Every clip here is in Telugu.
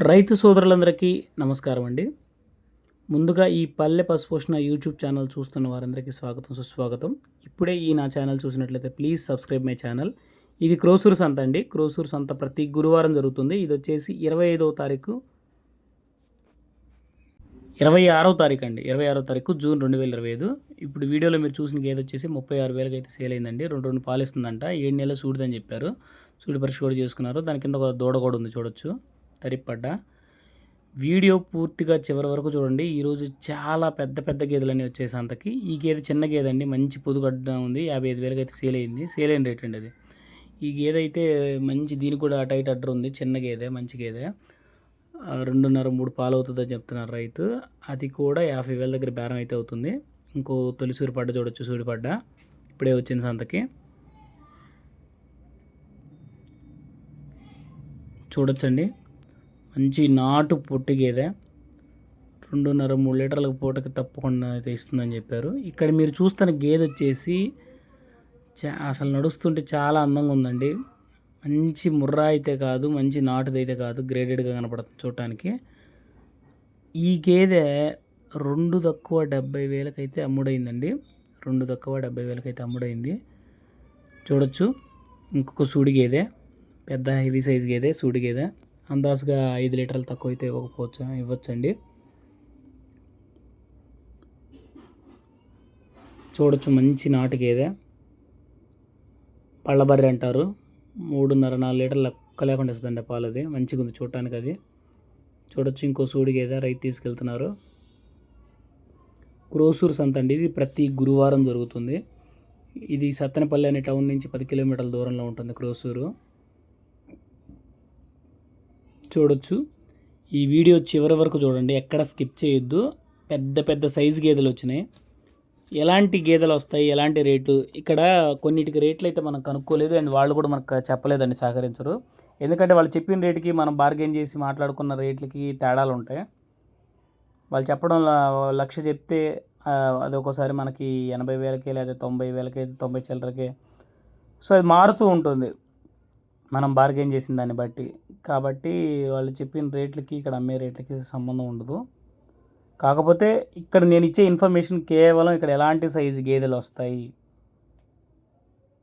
రైతు సోదరులందరికీ నమస్కారం అండి. ముందుగా ఈ పల్లె పశుపోషణ యూట్యూబ్ ఛానల్ చూస్తున్న వారందరికీ స్వాగతం, సుస్వాగతం. ఇప్పుడే నా ఛానల్ చూసినట్లయితే ప్లీజ్ సబ్స్క్రైబ్ మై ఛానల్. ఇది క్రోసూరు సంత అండి. క్రోసూరు సంత ప్రతి గురువారం జరుగుతుంది. ఇది వచ్చేసి 26వ తారీఖు 26వ తారీఖు అండి. 26వ తారీఖు జూన్ 2025. ఇప్పుడు వీడియోలో మీరు చూసిన గేదె వచ్చేసి 36,000కి అయితే సేల్ అయిందండి. రెండు పాలు ఇస్తుందంట. 7 నెలల సూడిదని చెప్పారు. సూడి పరీక్ష కూడా చేసుకున్నారు. దాని కింద ఒక దూడ కూడా ఉంది, చూడొచ్చు, తరిప్పడ్డ. వీడియో పూర్తిగా చివరి వరకు చూడండి. ఈరోజు చాలా పెద్ద పెద్ద గేదెలన్నీ వచ్చాయి సంతకి. ఈ గేదె చిన్న గేదె అండి, మంచి పొదుగడ్డ ఉంది. 55,000కి అయితే సేల్ అయింది. సేల్ అయిన రేట్ అండి అది. ఈ గేదె అయితే మంచి, దీనికి కూడా టైట్ అడ్డర్ ఉంది. చిన్న గేదె, మంచి గేదె. 2.5-3 పాలు అవుతుందని చెప్తున్నారు రైతు. అది కూడా 50,000 దగ్గర బేరం అయితే అవుతుంది. ఇంకో తొలిసూరి పడ్డ చూడొచ్చు, సూడిపడ్డ ఇప్పుడే వచ్చింది సంతకి. చూడొచ్చండి, మంచి నాటు పొట్టి గేదె. 2.5-3 లీటర్లకు పూటకి తప్పకుండా అయితే ఇస్తుందని చెప్పారు. ఇక్కడ మీరు చూస్తున్న గేదె వచ్చేసి అసలు నడుస్తుంటే చాలా అందంగా ఉందండి. మంచి ముర్రా అయితే కాదు, మంచి నాటుదైతే కాదు, గ్రేడెడ్గా కనపడుతుంది చూడటానికి. ఈ గేదె 2,70,000కి అయితే అమ్ముడైందండి. 2,70,000కి అయితే అమ్ముడైంది. చూడొచ్చు, ఇంకొక సూడి గేదె, పెద్ద హెవీ సైజ్ గేదె, సూడి గేదె. అందాజుగా 5 లీటర్లు తక్కువ అయితే ఇవ్వచ్చండి. చూడొచ్చు, మంచి నాటు గేదె, పళ్ళబర్రె అంటారు. 3.5-4 లీటర్లు లెక్క లేకుండా ఇస్తుందండి పాలు. అది మంచిగా ఉంది చూడటానికి. అది చూడొచ్చు, ఇంకో సూడి గేదె రైతు తీసుకెళ్తున్నారు. క్రోసూరు సంత అండి. ఇది ప్రతి గురువారం జరుగుతుంది. ఇది సత్తెనపల్లి అనే టౌన్ నుంచి 10 కిలోమీటర్ల దూరంలో ఉంటుంది క్రోసూరు. చూడొచ్చు, ఈ వీడియో చివరి వరకు చూడండి, ఎక్కడ స్కిప్ చేయొద్దు. పెద్ద పెద్ద సైజు గేదెలు వచ్చినాయి. ఎలాంటి గేదెలు వస్తాయి, ఎలాంటి రేటు, ఇక్కడ కొన్నిటికి రేట్లు అయితే మనం కనుక్కోలేదు. అండ్ వాళ్ళు కూడా మనకు చెప్పలేదండి, సహకరించరు. ఎందుకంటే వాళ్ళు చెప్పిన రేటుకి మనం బార్గెన్ చేసి మాట్లాడుకున్న రేట్లకి తేడాలు ఉంటాయి. వాళ్ళు చెప్పడం 1,00,000 చెప్తే అది ఒక్కోసారి మనకి 80,000కే లేదా 90,000కే, 90 చిల్లరకే. సో అది మారుతూ ఉంటుంది మనం బార్గెన్ చేసిన దాన్ని బట్టి. కాబట్టి వాళ్ళు చెప్పిన రేట్లకి ఇక్కడ అమ్మే రేట్లకి సంబంధం ఉండదు. కాకపోతే ఇక్కడ నేను ఇచ్చే ఇన్ఫర్మేషన్ కేవలం ఇక్కడ ఎలాంటి సైజు గేదెలు వస్తాయి,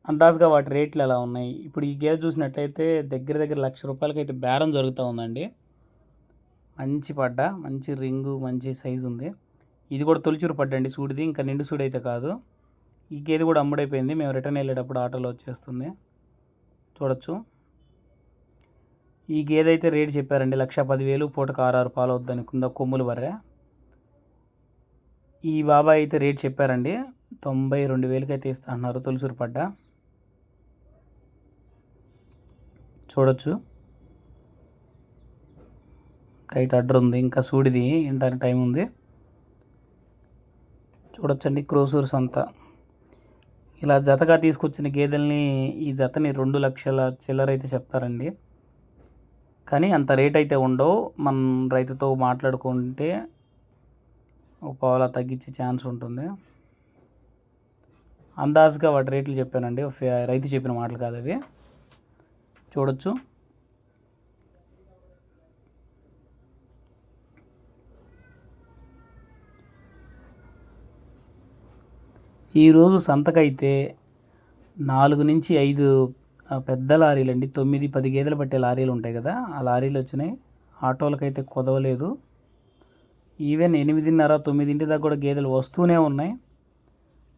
అందాజుగా వాటి రేట్లు ఎలా ఉన్నాయి. ఇప్పుడు ఈ గేదె చూసినట్లయితే దగ్గర దగ్గర 1,00,000 రూపాయలకి అయితే బేరం జరుగుతూ ఉందండి. మంచి పడ్డ, మంచి రింగు, మంచి సైజు ఉంది. ఇది కూడా తొలిచూరు పడ్డండి, సూడిది, ఇంకా నిండు సూడి అయితే కాదు. ఈ గేదె కూడా అమ్ముడైపోయింది. మేము రిటర్న్ వెళ్ళేటప్పుడు ఆటోలో వచ్చేస్తుంది. చూడొచ్చు, ఈ గేదె అయితే రేటు చెప్పారండి 1,10,000, పూటకు 6 పాలు అవుద్దని కింద కొమ్ములు బర్రె. ఈ బాబాయ్ అయితే రేట్ చెప్పారండి 92,000కి అయితే ఇస్తా అన్నారు తొలిసూరు పడ్డ. చూడొచ్చు, టైట్ అడ్డర్ ఉంది. ఇంకా సూడిది ఏంటనే టైం ఉంది. చూడొచ్చండి, క్రోసూరు సంత. ఇలా జతగా తీసుకొచ్చిన గేదెల్ని, ఈ జతని 2,00,000 చిల్లర అయితే చెప్తారండి. కానీ అంత రేట్ అయితే ఉండవు. మనం రైతుతో మాట్లాడుకుంటే ఒక పావులా తగ్గించే ఛాన్స్ ఉంటుంది. అందాజుగా వాటి రేట్లు చెప్పానండి, రైతు చెప్పిన మాటలు కాదు అవి. చూడొచ్చు, ఈరోజు సంతకైతే 4-5 పెద్ద లారీలు అండి, 9-10 గేదెలు పట్టే లారీలు ఉంటాయి కదా, ఆ లారీలు వచ్చినాయి. ఆటోలకైతే కుదవలేదు. ఈవెన్ 8:30-9 దాకా కూడా గేదెలు వస్తూనే ఉన్నాయి.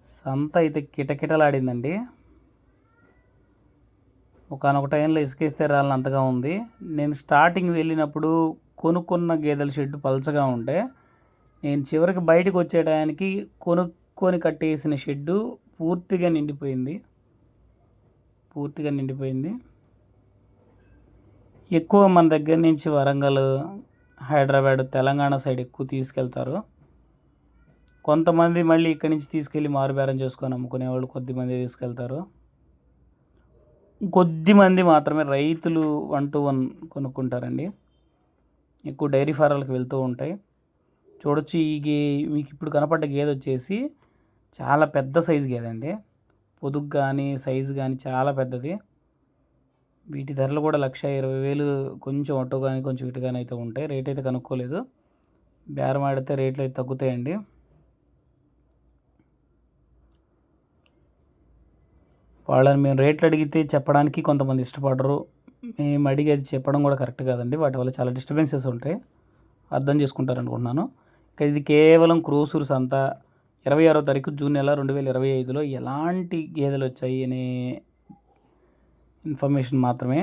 సంత అయితే కిటకిటలాడిందండి. ఒకనొక టైంలో ఇసుకేస్తే రాలినంతగా ఉంది. నేను స్టార్టింగ్ వెళ్ళినప్పుడు కొనుక్కున్న గేదెల షెడ్ పలచగా ఉంటే, నేను చివరికి బయటకు వచ్చే టయానికి కొనుక్కొని కట్టేసిన షెడ్డు పూర్తిగా నిండిపోయింది. ఎక్కువ మన దగ్గర నుంచి వరంగల్, హైదరాబాద్, తెలంగాణ సైడ్ ఎక్కువ తీసుకెళ్తారు. కొంతమంది మళ్ళీ ఇక్కడి నుంచి తీసుకెళ్ళి మారుబేరం చేసుకొని అమ్ముకునేవాళ్ళు కొద్దిమంది తీసుకెళ్తారు. కొద్దిమంది మాత్రమే రైతులు 1-to-1 కొనుక్కుంటారండి. ఎక్కువ డైరీ ఫారాలకు వెళ్తూ ఉంటాయి. చూడొచ్చు, మీకు ఇప్పుడు కనపడ్డ గేదె వచ్చేసి చాలా పెద్ద సైజు గేదె అండి. పొదుగు కానీ సైజు కానీ చాలా పెద్దది. వీటి ధరలు కూడా 1,20,000 కొంచెం అటు కానీ కొంచెం ఇటు కానీ అయితే ఉంటాయి. రేట్ అయితే కనుక్కోలేదు, బేరం ఆడితే రేట్లు అయితే తగ్గుతాయండి. వాళ్ళని మేము రేట్లు అడిగితే చెప్పడానికి కొంతమంది ఇష్టపడరు, మేము అడిగి అది చెప్పడం కూడా కరెక్ట్ కాదండి. వాటి వల్ల చాలా డిస్టర్బెన్సెస్ ఉంటాయి, అర్థం చేసుకుంటారు అనుకుంటున్నాను. ఇది కేవలం క్రోసూరు సంత 26వ తారీఖు జూన్ నెల 2025లో ఎలాంటి గేదెలు వచ్చాయి అనే ఇన్ఫర్మేషన్ మాత్రమే.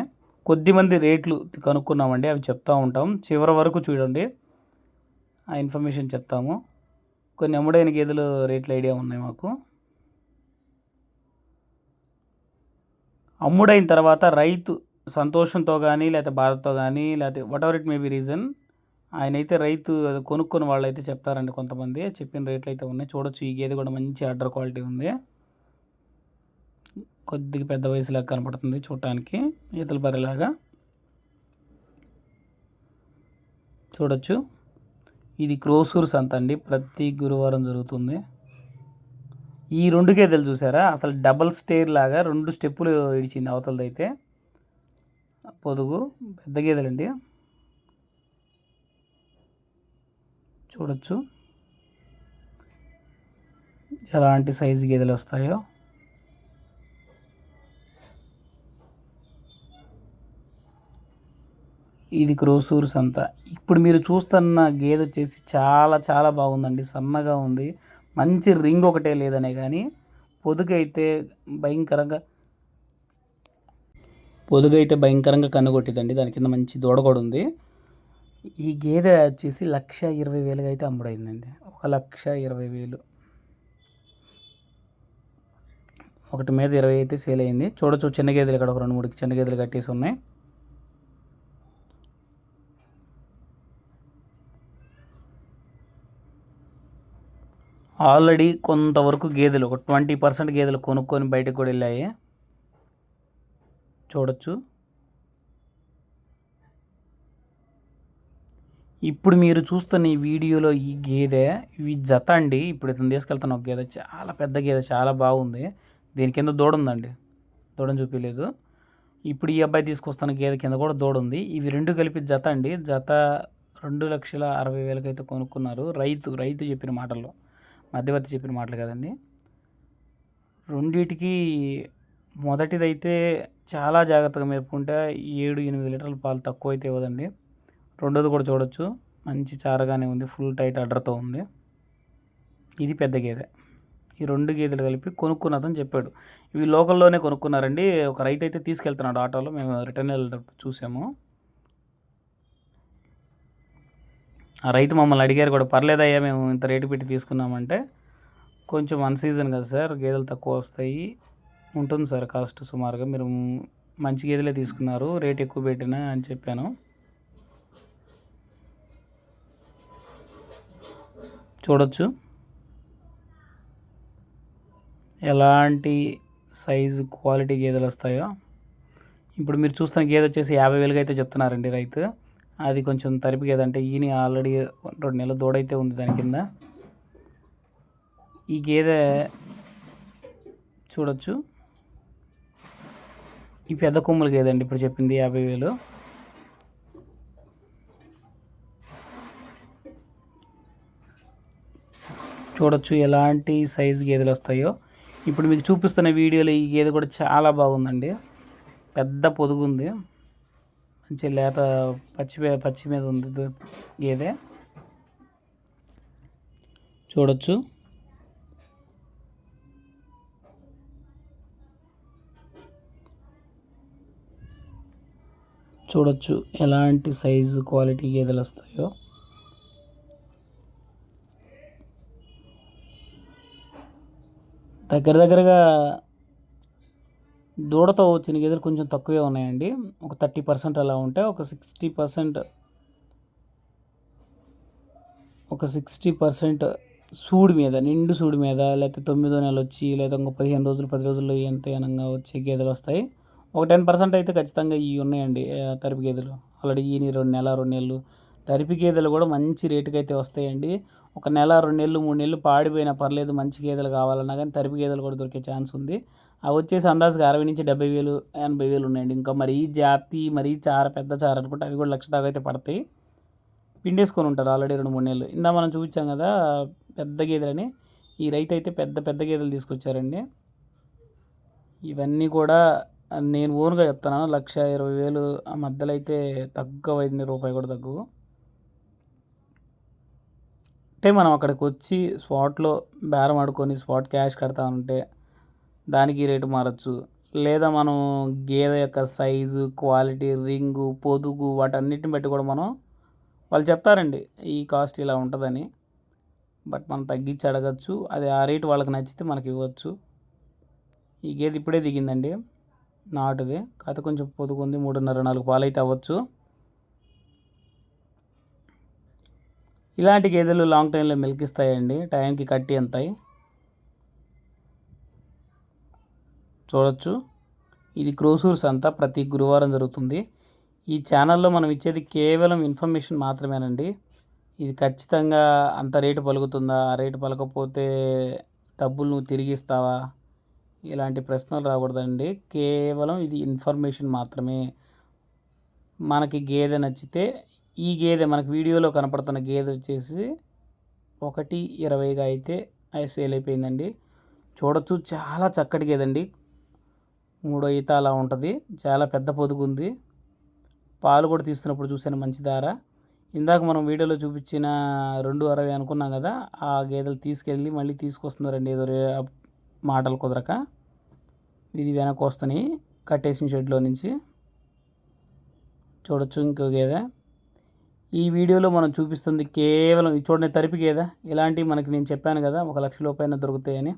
కొద్దిమంది రేట్లు కనుక్కున్నామండి, అవి చెప్తూ ఉంటాం. చివరి వరకు చూడండి, ఆ ఇన్ఫర్మేషన్ చెప్తాము. కొన్ని అమ్ముడైన గేదెలు రేట్ల ఐడియా ఉన్నాయి మాకు. అమ్ముడైన తర్వాత రైతు సంతోషంతో కానీ లేకపోతే బాధతో కానీ లేకపోతే what ever it may be reason, ఆయన అయితే రైతు కొనుక్కొని వాళ్ళు అయితే చెప్తారండి. కొంతమంది చెప్పిన రేట్లు అయితే ఉన్నాయి. చూడొచ్చు, ఈ గేదె కూడా మంచి ఆర్డర్ క్వాలిటీ ఉంది. కొద్దిగా పెద్ద వయసులాగా కనపడుతుంది చూడటానికి, ఈతల బర్రెలాగా. చూడొచ్చు, ఇది క్రోసూరు సంత అండి, ప్రతి గురువారం జరుగుతుంది. ఈ 2 గేదెలు చూసారా, అసలు డబల్ స్టేర్ లాగా 2 స్టెప్పులు ఇడిచింది అవతలదైతే. పొదుగు పెద్ద గేదెలండి, చూడొచ్చు ఎలాంటి సైజు గేదెలు వస్తాయో. ఇది క్రోసూరు సంత. ఇప్పుడు మీరు చూస్తున్న గేదె వచ్చేసి చాలా చాలా బాగుందండి, సన్నగా ఉంది, మంచి రింగ్ ఒకటే లేదనే కానీ పొదుగైతే భయంకరంగా కన్నుకొట్టిందండి. దాని కింద మంచి దూడ కూడా ఉంది. ఈ గేదె వచ్చేసి 1,20,000 అయితే అమ్ముడైందండి. 1,20,000. ఒకటి మీద 20 అయితే సేల్ అయింది. చూడొచ్చు, చిన్న గేదెలు ఇక్కడ ఒక 2-3 చిన్న గేదెలు కట్టేసి ఉన్నాయి. ఆల్రెడీ కొంతవరకు గేదెలు, ఒక 20% గేదెలు కొనుక్కొని బయటకు కూడా వెళ్ళాయి. చూడొచ్చు, ఇప్పుడు మీరు చూస్తున్న ఈ వీడియోలో ఈ గేదె, ఇవి జత అండి. ఇప్పుడు ఇతను తీసుకెళ్తున్న ఒక గేదె చాలా పెద్ద గేదె, చాలా బాగుంది. దీని కింద దూడ ఉందండి, దూడని చూపించలేదు. ఇప్పుడు ఈ అబ్బాయి తీసుకొస్తున్న గేదె కింద కూడా దూడ ఉంది. ఇవి 2 కలిపి జత అండి. జత 2,60,000 అయితే కొనుక్కున్నారు. రైతు చెప్పిన మాటల్లో, మధ్యవర్తి చెప్పిన మాటలు కదండి. రెండిటికి మొదటిదైతే చాలా జాగ్రత్తగా మేపుకుంటే 7-8 లీటర్ల పాలు తక్కువ అయితే ఇవ్వదండి. రెండోది కూడా చూడొచ్చు, మంచి చారగానే ఉంది, ఫుల్ టైట్ అడ్డర్తో ఉంది. ఇది పెద్ద గేదె. ఈ 2 గేదెలు కలిపి కొనుక్కున్నదని చెప్పాడు. ఇవి లోకల్లోనే కొనుక్కున్నారండి. ఒక రైతు అయితే తీసుకెళ్తున్నాడు ఆటోలో, మేము రిటర్న్ వెళ్ళేటప్పుడు చూసాము. ఆ రైతు మమ్మల్ని అడిగారు కూడా, పర్లేదయ్యా మేము ఇంత రేటు పెట్టి తీసుకున్నామంటే, కొంచెం అన్ సీజన్ కదా సార్, గేదెలు తక్కువ వస్తాయి, ఉంటుంది సార్ కాస్ట్ సుమారుగా, మీరు మంచి గేదెలే తీసుకున్నారు, రేట్ ఎక్కువ పెట్టినా అని చెప్పాను. చూడొచ్చు ఎలాంటి సైజు క్వాలిటీ గేదెలు వస్తాయో. ఇప్పుడు మీరు చూస్తున్న గేదె వచ్చేసి 50,000 అయితే చెప్తున్నారండి రైతు. అది కొంచెం తరిపి గేదె, అంటే ఈయన ఆల్రెడీ 2 నెలల దూడైతే ఉంది దాని కింద. ఈ గేదె చూడొచ్చు, ఈ పెద్ద కొమ్ములు గేదె అండి ఇప్పుడు చెప్పింది 50,000. చూడొచ్చు ఎలాంటి సైజు గేదెలు వస్తాయో. ఇప్పుడు మీకు చూపిస్తున్న వీడియోలో ఈ గేదె కూడా చాలా బాగుందండి, పెద్ద పొదుగు ఉంది, మంచి లేత పచ్చి మీద ఉంది గేదె. చూడొచ్చు, ఎలాంటి సైజు క్వాలిటీ గేదెలు వస్తాయో. దగ్గరగా దూడతో వచ్చిన గేదెలు కొంచెం తక్కువే ఉన్నాయండి. ఒక 30% అలా ఉంటే, ఒక 60% సూడి మీద, నిండు సూడి మీద, లేకపోతే 9వ నెల వచ్చి, లేదా ఇంకో 15 రోజులు 10 రోజుల్లో ఎంత ఏనంగా వచ్చే గేదెలు వస్తాయి. ఒక 10% అయితే ఖచ్చితంగా ఇవి ఉన్నాయండి తరిపి గేదెలు. ఆల్రెడీ ఈ 2 నెలలు తరిపి గేదెలు కూడా మంచి రేటుకి అయితే వస్తాయండి. 1 నెల 2 నెలలు 3 నెలలు పాడిపోయినా పర్లేదు, మంచి గేదెలు కావాలన్నా కానీ తరిపి గేదెలు కూడా దొరికే ఛాన్స్ ఉంది. అవి వచ్చేసి అందాజుగా 60,000 నుంచి 70,000 80,000 ఉన్నాయండి. ఇంకా మరీ జాతి మరీ చార పెద్ద చార అనుకుంటే అవి కూడా 1,00,000 దాకా అయితే పడతాయి. పిండేసుకొని ఉంటారు ఆల్రెడీ 2-3 నెలలు. ఇందా మనం చూపించాం కదా పెద్ద గేదెలని, ఈ రైతు అయితే పెద్ద పెద్ద గేదెలు తీసుకొచ్చారండి. ఇవన్నీ కూడా నేను ఓన్గా చెప్తున్నాను, 1,20,000 ఆ మధ్యలో అయితే తగ్గవైంది, రూపాయి కూడా తగ్గవు. అంటే మనం అక్కడికి వచ్చి స్పాట్లో బేరం ఆడుకొని స్పాట్ క్యాష్ కడతా ఉంటే దానికి రేటు మారచ్చు. లేదా మనం గేదె యొక్క సైజు, క్వాలిటీ, రింగు, పొదుగు వాటన్నిటిని బట్టి కూడా మనం వాళ్ళు చెప్తారండి ఈ కాస్ట్ ఇలా ఉంటుందని. బట్ మనం తగ్గించి అడగచ్చు. అది ఆ రేటు వాళ్ళకి నచ్చితే మనకి ఇవ్వచ్చు. ఈ గేదె ఇప్పుడే దిగిందండి, నాటుది. కాకపోతే కొంచెం పొదుగుంది, 3.5-4 పాలు అయితే అవ్వచ్చు. ఇలాంటి గేదెలు లాంగ్ టైంలో మిల్క్ ఇస్తాయండి, టైంకి కట్టి అంతాయి. చూడొచ్చు, ఇది క్రోసూర్ సంత ప్రతి గురువారం జరుగుతుంది. ఈ ఛానల్లో మనం ఇచ్చేది కేవలం ఇన్ఫర్మేషన్ మాత్రమేనండి. ఇది ఖచ్చితంగా అంత రేటు పలుకుతుందా, ఆ రేటు పలకపోతే డబ్బులు నువ్వు తిరిగి ఇస్తావా, ఇలాంటి ప్రశ్నలు రాకూడదండి. కేవలం ఇది ఇన్ఫర్మేషన్ మాత్రమే. మనకి గేదె నచ్చితే, ఈ గేదె మనకి వీడియోలో కనపడుతున్న గేదె వచ్చేసి 1.20గా అయితే సేల్ అయిపోయిందండి. చూడొచ్చు, చాలా చక్కటి గేదండి, 3 ఈత అలా ఉంటుంది, చాలా పెద్ద పొదుగుంది. పాలు కూడా తీస్తున్నప్పుడు చూసాను మంచి దార. ఇందాక మనం వీడియోలో చూపించిన 2.60 అనుకున్నాం కదా, ఆ గేదెలు తీసుకెళ్ళి మళ్ళీ తీసుకొస్తున్నారండి, ఏదో మాటలు కుదరక. ఇది వెనక్కి వస్తున్నాయి కట్టేసిన షెడ్లో నుంచి. చూడొచ్చు ఇంకో గేదె. ఈ వీడియోలో మనం చూపిస్తుంది కేవలం చూడండి తరిపి గేదె. ఇలాంటివి మనకి నేను చెప్పాను కదా 1,00,000 రూపాయలు దొరుకుతాయని,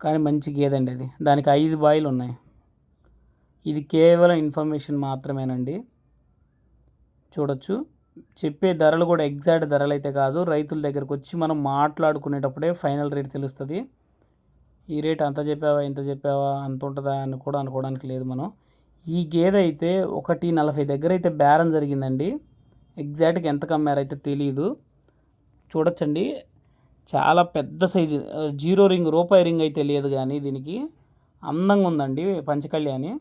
కానీ మంచి గేదె అండి అది. దానికి 5 బాయిలు ఉన్నాయి. ఇది కేవలం ఇన్ఫర్మేషన్ మాత్రమేనండి. చూడొచ్చు, చెప్పే ధరలు కూడా ఎగ్జాక్ట్ ధరలు అయితే కాదు, రైతుల దగ్గరకు వచ్చి మనం మాట్లాడుకునేటప్పుడే ఫైనల్ రేట్ తెలుస్తుంది. ఈ రేట్ అంత చెప్పావా ఇంత చెప్పావా అంత ఉంటుందా అని కూడా అనుకోవడానికి లేదు మనం. ఈ గేదె అయితే 1.40 దగ్గర అయితే బేరం జరిగిందండి. ఎగ్జాక్ట్గా ఎంత కమ్మారైతే తెలియదు. చూడొచ్చండి, చాలా పెద్ద సైజు, 0 రింగ్ రూపాయి రింగ్ అయితే లేదు, కానీ దీనికి అందంగా ఉందండి పంచకళ్యాణి.